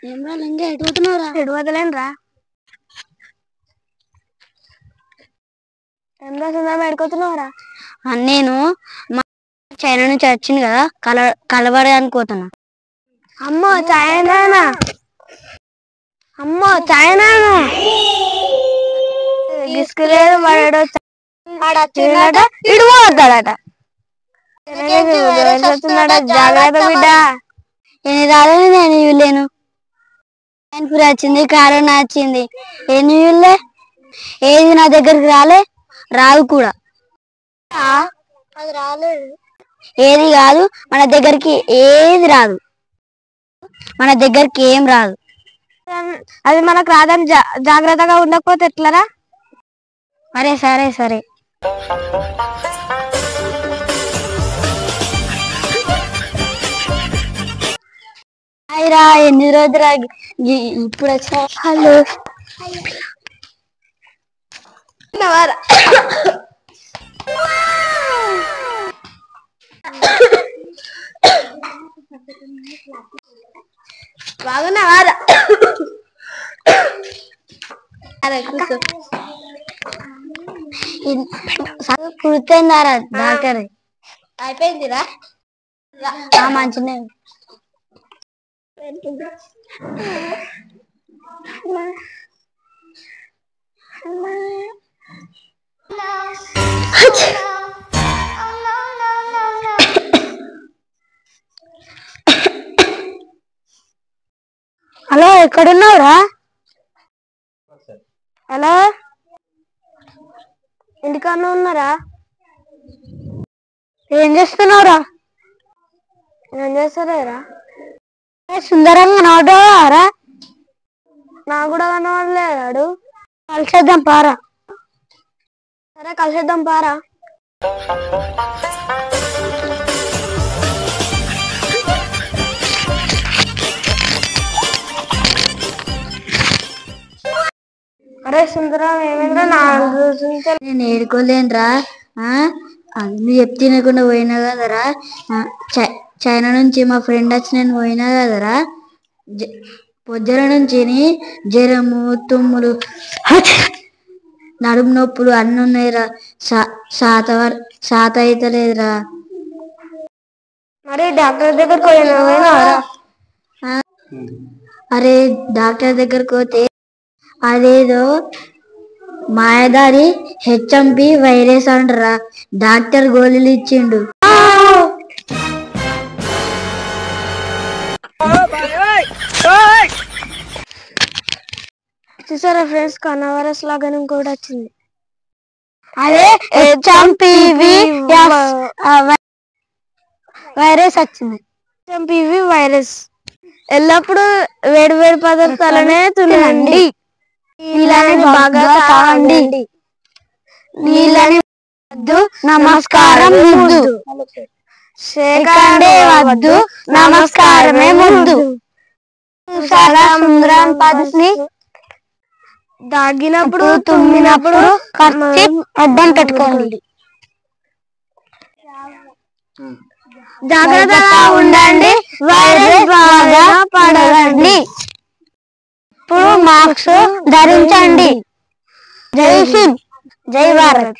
ఏమ్రా లింగ ఎటు పోతున్నావురా? ఎటు వదలేనురా. ఏమ్రా సుందరం ఎడుకోతున్నావురా? నేను మా చైనా నుంచి వచ్చింది కదా, కలవడానికి పోతున్నా. అమ్మో చైనానా? అమ్మో చైనానా? గిసుకులేదు వాడు ఇడు పోతాడట. జాగ్రత్త బిడ్డ. ఎన్ని రాలేదు నేను ఇవ్వలేను. వచ్చింది, కరోనా వచ్చింది, ఎన్ని ఇవ్వలే. ఏది నా దగ్గరికి రాదు కూడా. అది రాలేదు. ఏది కాదు, మన దగ్గరికి ఏది రాదు, మన దగ్గరికి ఏం రాదు. అది మనకు రాదని జాగ్రత్తగా ఉండకపోతే ఎట్లరా? సరే సరే సరే. రా ఎన్ని రోజులు ఇప్పుడు వచ్చిన. హలో బాగున్నావారా? పూర్తయిందారా డాక్టర్? అయిపోయిందిరా. మంచిగా హలో ఎక్కడున్నావురా? హలో ఇంటికన్నా ఉన్నారా? ఏం చేస్తున్నావురా? ఏం చేస్తారా? సుందరంగా కనబడ్డావారా? నాకు కూడా కనబడలేడు. కలిసేద్దాం పారా. సరే కలిసేద్దాం పారా. అరే సుందరం ఏమైందా? 4 రోజుల నుంచి నేను ఏడుకోలేనురా. నువ్వు చెప్తినకుండా పోయినా కదరా. చైనా నుంచి మా ఫ్రెండ్ వచ్చి నేను పోయినా కదరా. పొద్దున నుంచి జ్వరము, తుమ్ములు, నడుము నొప్పులు అన్నీ ఉన్నాయిరా. శాత అయితలేదురా. మరి డాక్టర్ దగ్గరకు పోయినారా? అరే డాక్టర్ దగ్గరకు పోతే అదేదో మాయదారి హెచ్ఎంపి వైరస్ అంటరా. డాక్టర్ గోళీలు ఇచ్చిండు. చూసారా ఫ్రెండ్స్, కరోనా వైరస్ లాగానే ఇంకోటి వచ్చింది. అదే హెచ్ఎంపివి వైరస్ వచ్చింది. HMPV virus. ఎల్లప్పుడూ వేడి వేడి పదార్థాలనే తినండి. నీళ్ళని బాగా తాగండి. నీళ్ళని వద్దు, నమస్కారం ముద్దు. సేకండే వద్దు, నమస్కారమే ముద్దు. సుందరం పద్ధతిని దాగినప్పుడు, తుమ్మినప్పుడు అడ్డం పెట్టుకోండి. జాగ్రత్తగా ఉండండి. వైరస్ బాగా పడదండి. ఇప్పుడు మాస్క్ ధరించండి. జై హింద్, జై భారత్.